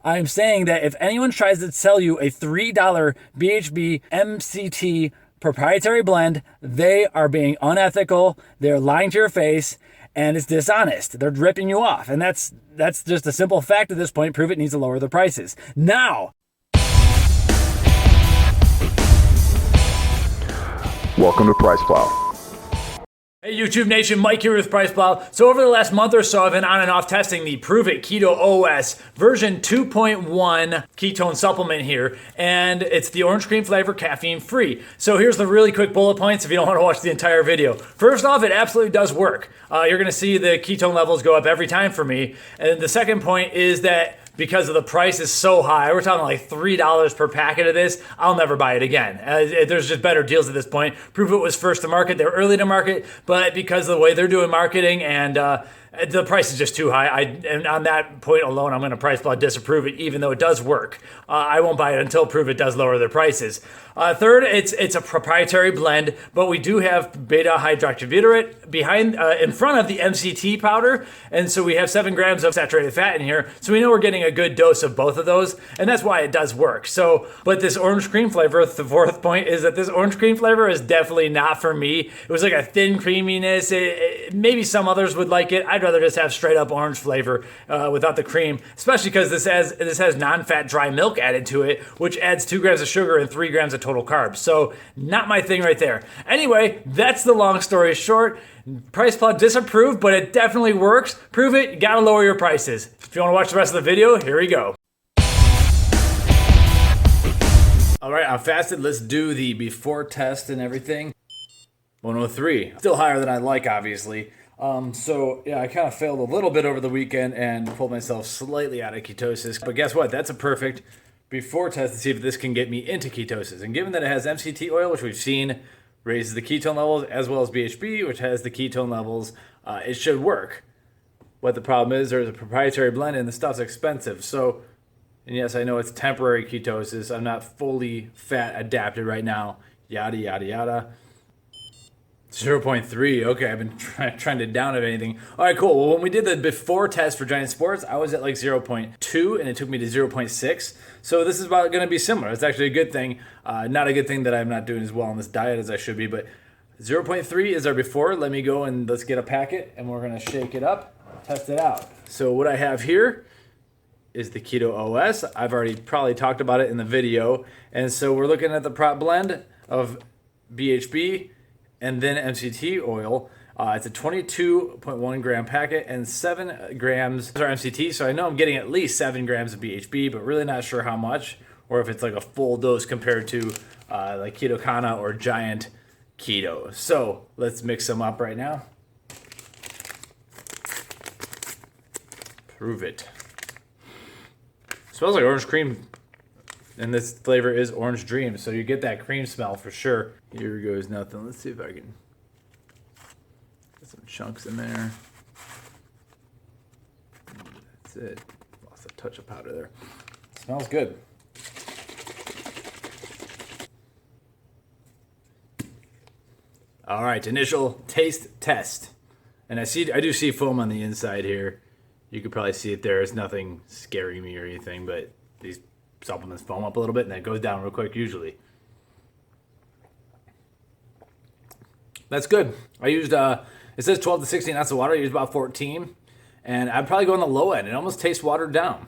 I'm saying that if anyone tries to sell you a $3 BHB MCT proprietary blend, they are being unethical, they're lying to your face, and it's dishonest. They're ripping you off. And that's just a simple fact at this point. Pruvit needs to lower the prices. Now! Welcome to Price Plow. Hey YouTube Nation, Mike here with Price Plow. So over the last month or so, I've been on and off testing the Pruvit Keto OS version 2.1 ketone supplement here, and it's the orange cream flavor, caffeine free. So here's the really quick bullet points if you don't want to watch the entire video. First off, it absolutely does work. You're gonna see the ketone levels go up every time for me. And the second point is that because of the price is so high, we're talking like $3 per packet of this, I'll never buy it again. There's just better deals at this point. Pruvit was first to market, they were early to market, but because of the way they're doing marketing and the price is just too high. And on that point alone, I'm going to Price Plow disapprove it, even though it does work. I won't buy it until Pruvit does lower their prices. Third, it's a proprietary blend, but we do have Beta Hydroxybutyrate behind, in front of the MCT powder, and so we have 7 grams of saturated fat in here, so we know we're getting a good dose of both of those, and that's why it does work. So, but this orange cream flavor, the fourth point is that this orange cream flavor is definitely not for me. It was like a thin creaminess. Maybe some others would like it. I'd rather just have straight up orange flavor without the cream, especially because this has non-fat dry milk added to it, which adds 2 grams of sugar and 3 grams of total carbs. So not my thing right there. Anyway, that's the long story short. Price Plow disapproved, but it definitely works. Prove it, you gotta lower your prices. If you wanna watch the rest of the video, here we go. All right, I'm fasted. Let's do the before test and everything. 103, still higher than I like, obviously. So yeah, I kind of failed a little bit over the weekend and pulled myself slightly out of ketosis. But guess what? That's a perfect before test to see if this can get me into ketosis. And given that it has MCT oil, which we've seen raises the ketone levels, as well as BHB, which has the ketone levels, it should work. What the problem is, there's a proprietary blend and the stuff's expensive. So, and yes, I know it's temporary ketosis. I'm not fully fat adapted right now. Yada, yada, yada. 0.3. Okay, I've been trying to down of anything. All right, cool. Well, when we did the before test for Giant Sports, I was at like 0.2 and it took me to 0.6. So this is about going to be similar. It's actually a good thing. Not a good thing that I'm not doing as well on this diet as I should be, but 0.3 is our before. Let me go and let's get a packet and we're going to shake it up, test it out. So what I have here is the Keto OS. I've already probably talked about it in the video. And so we're looking at the prop blend of BHB and then MCT oil. It's a 22.1 gram packet and 7 grams are MCT. So I know I'm getting at least 7 grams of BHB, but really not sure how much, or if it's like a full dose compared to like Ketocana or Giant Keto. So let's mix them up right now. Prove it. Smells like orange cream. And this flavor is Orange Dream, so you get that cream smell for sure. Here goes nothing. Let's see if I can get some chunks in there. That's it. Lost a touch of powder there. Smells good. All right, initial taste test. And I do see foam on the inside here. You could probably see it there. It's nothing scaring me or anything, but these supplements foam up a little bit and then it goes down real quick usually. That's good. I used, it says 12 to 16 ounces of water. I used about 14. And I'd probably go on the low end. It almost tastes watered down.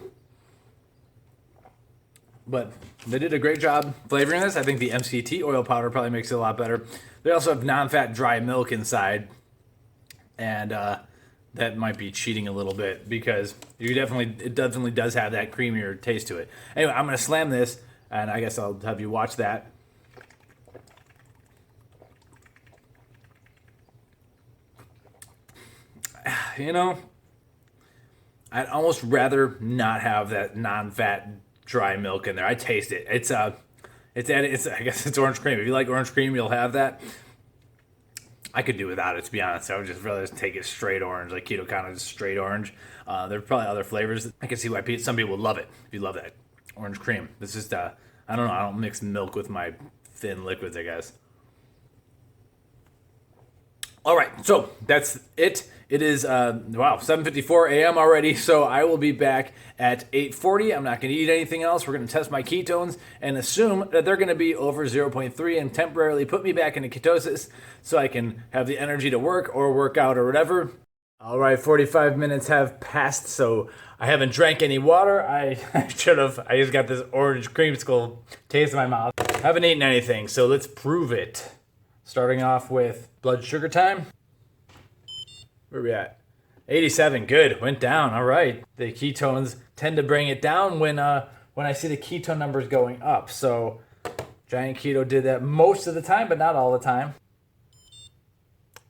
But they did a great job flavoring this. I think the MCT oil powder probably makes it a lot better. They also have non-fat dry milk inside. And that might be cheating a little bit because it definitely does have that creamier taste to it. Anyway, I'm going to slam this, and I guess I'll have you watch that. You know, I'd almost rather not have that non-fat dry milk in there. I taste it. I guess it's orange cream. If you like orange cream, you'll have that. I could do without it, to be honest. I would just rather just take it straight orange, like Ketocana, just straight orange. There are probably other flavors. I can see why some people would love it. If you love that orange cream, this is I don't know. I don't mix milk with my thin liquids, I guess. All right, so that's it. It is 7:54 a.m. already, so I will be back at 8:40. I'm not going to eat anything else. We're going to test my ketones and assume that they're going to be over zero point 0.3 and temporarily put me back into ketosis so I can have the energy to work or work out or whatever. All right, 45 minutes have passed, so I haven't drank any water. I should have. I just got this orange creamsicle taste in my mouth. Haven't eaten anything, so let's prove it. Starting off with blood sugar time. Where are we at? 87, good, went down, all right. The ketones tend to bring it down when I see the ketone numbers going up. So Giant Keto did that most of the time, but not all the time.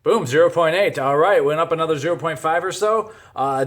Boom, 0.8, all right, went up another 0.5 or so.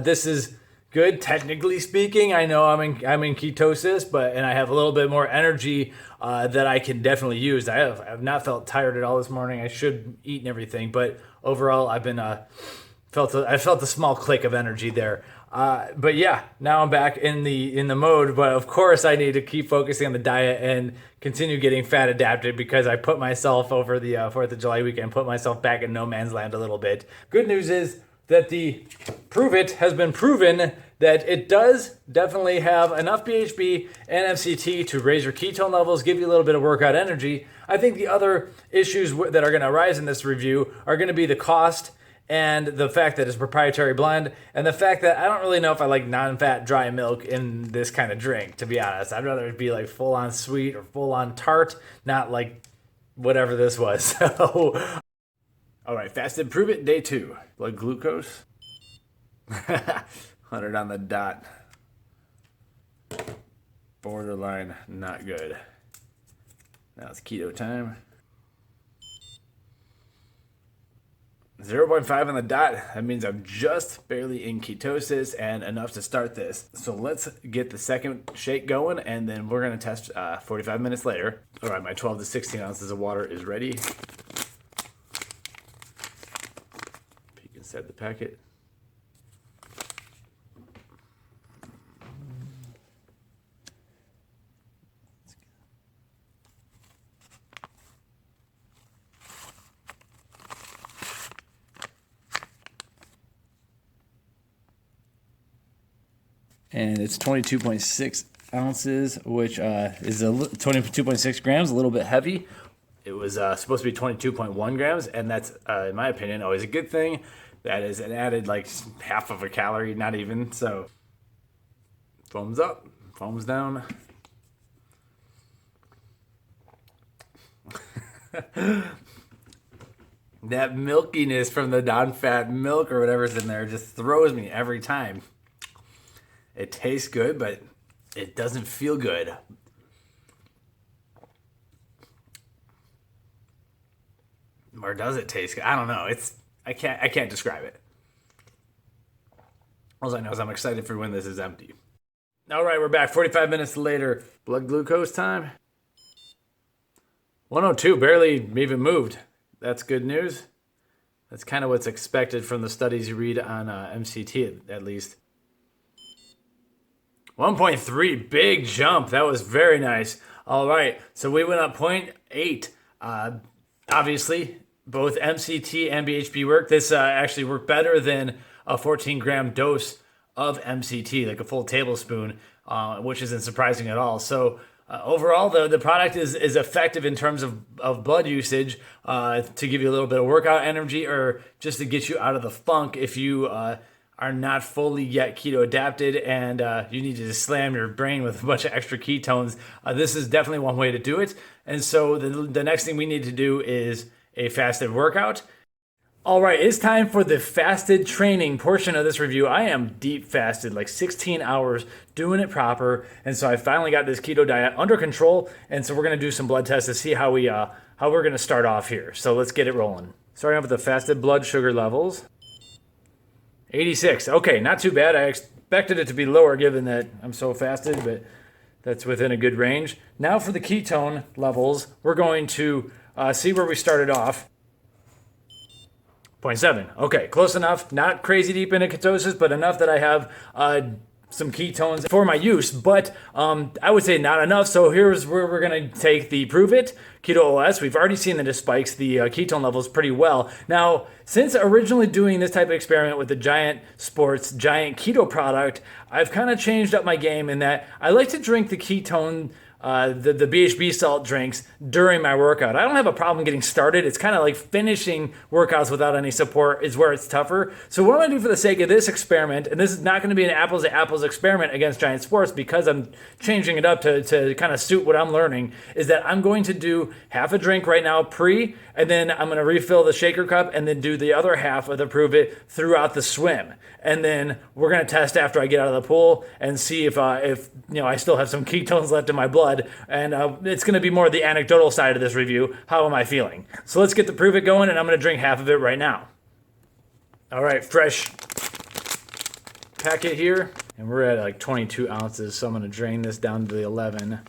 This is good, technically speaking. I know I'm in ketosis, and I have a little bit more energy that I can definitely use. I have not felt tired at all this morning. I should eat and everything, but overall I've been I felt a small click of energy there. But yeah, now I'm back in the mode. But of course, I need to keep focusing on the diet and continue getting fat adapted because I put myself over the 4th of July weekend, put myself back in no man's land a little bit. Good news is that the Pruvit has been proven that it does definitely have enough BHB and MCT to raise your ketone levels, give you a little bit of workout energy. I think the other issues that are going to arise in this review are going to be the cost and the fact that it's proprietary blend, and the fact that I don't really know if I like non-fat dry milk in this kind of drink, to be honest. I'd rather it be like full-on sweet or full-on tart, not like whatever this was. So, all right, fasted Pruvit day 2. Blood glucose, 100 on the dot. Borderline not good. Now it's keto time. 0.5 on the dot. That means I'm just barely in ketosis and enough to start this. So let's get the second shake going, and then we're going to test 45 minutes later. All right, my 12 to 16 ounces of water is ready. Peek inside the packet. And it's 22.6 ounces, which is 22.6 grams, a little bit heavy. It was supposed to be 22.1 grams, and that's, in my opinion, always a good thing. That is an added like half of a calorie, not even. So, foams up, foams down. That milkiness from the non-fat milk or whatever's in there just throws me every time. It tastes good, but it doesn't feel good. Or does it taste good? I don't know. I can't describe it. All I know is I'm excited for when this is empty. All right, we're back 45 minutes later. Blood glucose time. 102, barely even moved. That's good news. That's kind of what's expected from the studies you read on MCT, at least. 1.3, big jump. That was very nice. All right, so we went up 0.8. Obviously, both MCT and BHB work. This actually worked better than a 14-gram dose of MCT, like a full tablespoon, which isn't surprising at all. So overall, the product is effective in terms of blood usage to give you a little bit of workout energy or just to get you out of the funk if you are not fully yet keto adapted and you need to just slam your brain with a bunch of extra ketones. This is definitely one way to do it. And so the next thing we need to do is a fasted workout. All right, it's time for the fasted training portion of this review. I am deep fasted, like 16 hours, doing it proper. And so I finally got this keto diet under control. And so we're gonna do some blood tests to see how we're gonna start off here. So let's get it rolling. Starting off with the fasted blood sugar levels. 86, okay, not too bad. I expected it to be lower given that I'm so fasted, but that's within a good range. Now for the ketone levels, we're going to see where we started off. 0.7, okay, close enough. Not crazy deep into ketosis, but enough that I have some ketones for my use, but I would say not enough. So here's where we're gonna take the Pruvit Keto OS. We've already seen that it spikes the ketone levels pretty well. Now, since originally doing this type of experiment with the Giant Sports Giant Keto product, I've kind of changed up my game in that I like to drink the ketone the BHB salt drinks during my workout. I don't have a problem getting started. It's kind of like finishing workouts without any support is where it's tougher. So what I'm gonna do for the sake of this experiment, and this is not gonna be an apples to apples experiment against Giant Sports because I'm changing it up to kind of suit what I'm learning, is that I'm going to do half a drink right now pre, and then I'm gonna refill the shaker cup and then do the other half of the Pruvit throughout the swim. And then we're gonna test after I get out of the pool and see if I still have some ketones left in my blood. And it's gonna be more the anecdotal side of this review. How am I feeling? So let's get the Pruvit going, and I'm gonna drink half of it right now. All right, fresh packet here, and we're at like 22 ounces. So I'm gonna drain this down to the 11.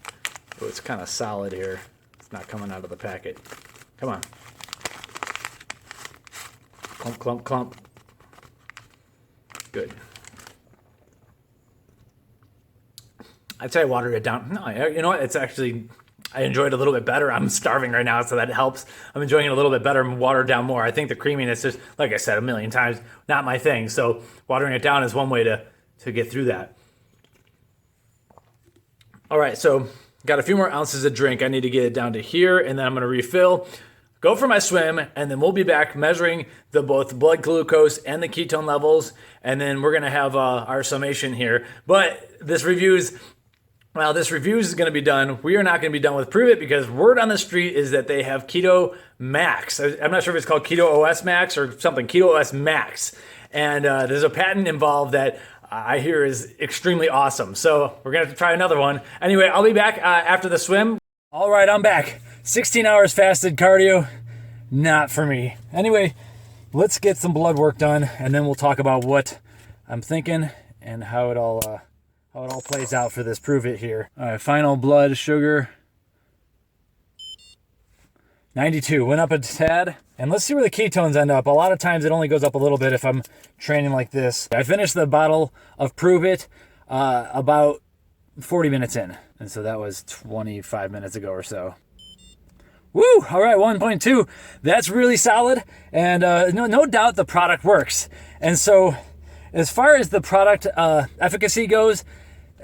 Oh, it's kind of solid here. It's not coming out of the packet. Come on. Clump, clump, clump. Good. I'd say I watered it down. No, you know what? It's actually, I enjoy it a little bit better. I'm starving right now, so that helps. I'm enjoying it a little bit better and watered down more. I think the creaminess is, like I said a million times, not my thing. So watering it down is one way to get through that. All right, so got a few more ounces of drink. I need to get it down to here, and then I'm gonna refill, go for my swim, and then we'll be back measuring both blood glucose and the ketone levels, and then we're gonna have our summation here. But this review is going to be done. We are not going to be done with Pruvit because word on the street is that they have Keto Max. I'm not sure if it's called Keto OS Max or something, Keto OS Max. And there's a patent involved that I hear is extremely awesome. So we're going to have to try another one. Anyway, I'll be back after the swim. All right, I'm back. 16 hours fasted cardio, not for me. Anyway, let's get some blood work done, and then we'll talk about what I'm thinking and how it all plays out for this Pruvit here. All right, final blood sugar. 92, went up a tad. And let's see where the ketones end up. A lot of times it only goes up a little bit if I'm training like this. I finished the bottle of Pruvit about 40 minutes in. And so that was 25 minutes ago or so. Woo! All right, 1.2. That's really solid. And no doubt the product works. And so as far as the product efficacy goes,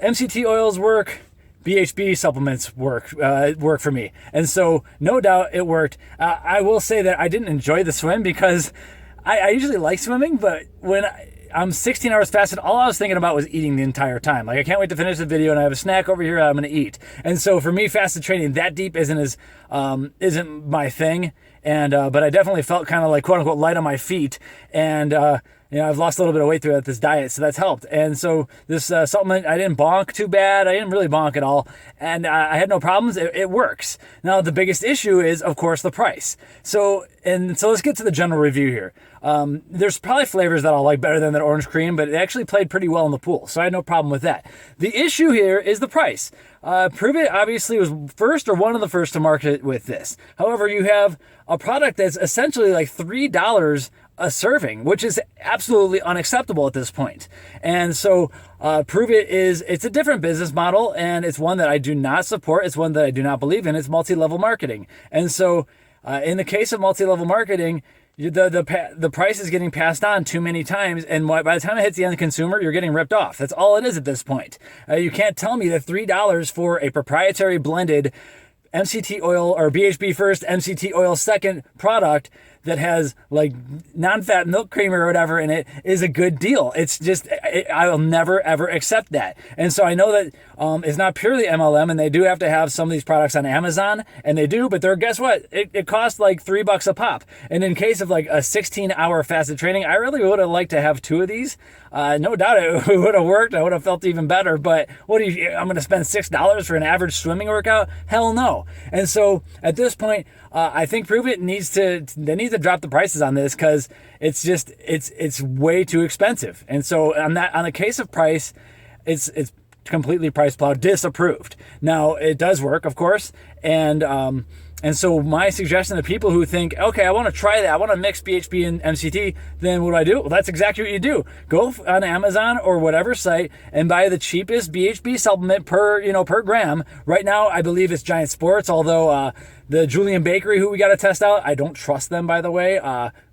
MCT oils work, BHB supplements work for me. And so no doubt it worked. I will say that I didn't enjoy the swim because I usually like swimming, but when I'm 16 hours fasted, all I was thinking about was eating the entire time. Like, I can't wait to finish the video and I have a snack over here I'm going to eat. And so for me, fasted training that deep isn't my thing. And but I definitely felt kind of like quote unquote light on my feet. And I've lost a little bit of weight throughout this diet, so that's helped. And so this supplement, I didn't bonk too bad. I didn't really bonk at all. And I had no problems. It works. Now, the biggest issue is, of course, the price. So let's get to the general review here. There's probably flavors that I'll like better than that orange cream, but it actually played pretty well in the pool, so I had no problem with that. The issue here is the price. Pruvit obviously was first or one of the first to market with this. However, you have a product that's essentially like $3 a serving, which is absolutely unacceptable at this point. And so Pruvit it's a different business model, and it's one that I do not support. It's one that I do not believe in. It's multi-level marketing. And so in the case of multi-level marketing, the price is getting passed on too many times, and by the time it hits the end consumer, you're getting ripped off. That's all it is at this point. You can't tell me that $3 for a proprietary blended MCT oil or BHB first, MCT oil second product that has like non-fat milk cream or whatever in it is a good deal. It's just, I will never ever accept that. And so I know that it's not purely MLM, and they do have to have some of these products on Amazon, and they do, but guess what? It costs like $3 a pop. And in case of like a 16-hour fasted training, I really would have liked to have 2 of these. No doubt it would have worked. I would have felt even better, but I'm going to spend $6 for an average swimming workout? Hell no. And so at this point, I think Pruvit needs to drop the prices on this, because it's way too expensive. And so on the case of price, it's completely price plow disapproved. Now it does work, of course, and And so my suggestion to people who think, okay, I want to try that, I want to mix BHB and MCT, then what do I do? Well, that's exactly what you do. Go on Amazon or whatever site and buy the cheapest BHB supplement per gram. Right now, I believe it's Giant Sports, although the Julian Bakery, who we got to test out, I don't trust them, by the way,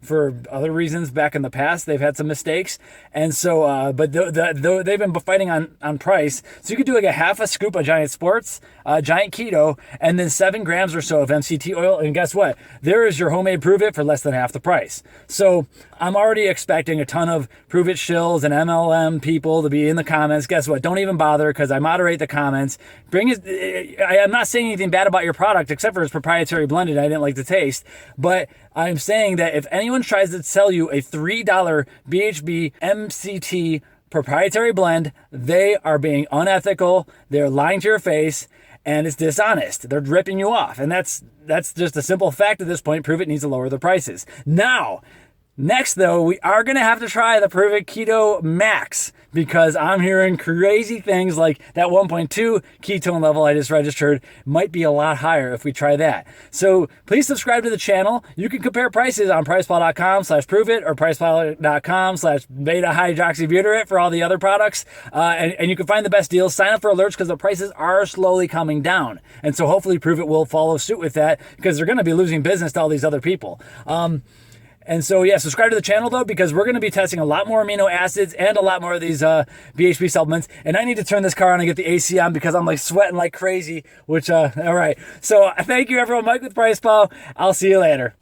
for other reasons. Back in the past, they've had some mistakes. And so, but they've been fighting on price. So you could do like a half a scoop of Giant Sports, Giant Keto, and then 7 grams or so of MCT oil. And guess what? There is your homemade Pruvit for less than half the price. So I'm already expecting a ton of Pruvit shills and MLM people to be in the comments. Guess what? Don't even bother, because I moderate the comments. I'm not saying anything bad about your product, except for its proprietary blended. I didn't like the taste. But I'm saying that if anyone tries to sell you a $3 BHB MCT proprietary blend, they are being unethical. They're lying to your face, and it's dishonest. They're ripping you off. And that's just a simple fact at this point. Pruvit needs to lower the prices. Now, next, though, we are going to have to try the Pruvit Keto Max, because I'm hearing crazy things like that 1.2 ketone level I just registered might be a lot higher if we try that. So please subscribe to the channel. You can compare prices on PricePlow.com/Pruvit or PricePlow.com/Beta Hydroxybutyrate for all the other products. And you can find the best deals. Sign up for alerts, because the prices are slowly coming down. And so hopefully Pruvit will follow suit with that, because they're going to be losing business to all these other people. And so, yeah, subscribe to the channel, though, because we're going to be testing a lot more amino acids and a lot more of these BHB supplements. And I need to turn this car on and get the AC on, because I'm like sweating like crazy, all right. So thank you, everyone. Mike with Price Plow. I'll see you later.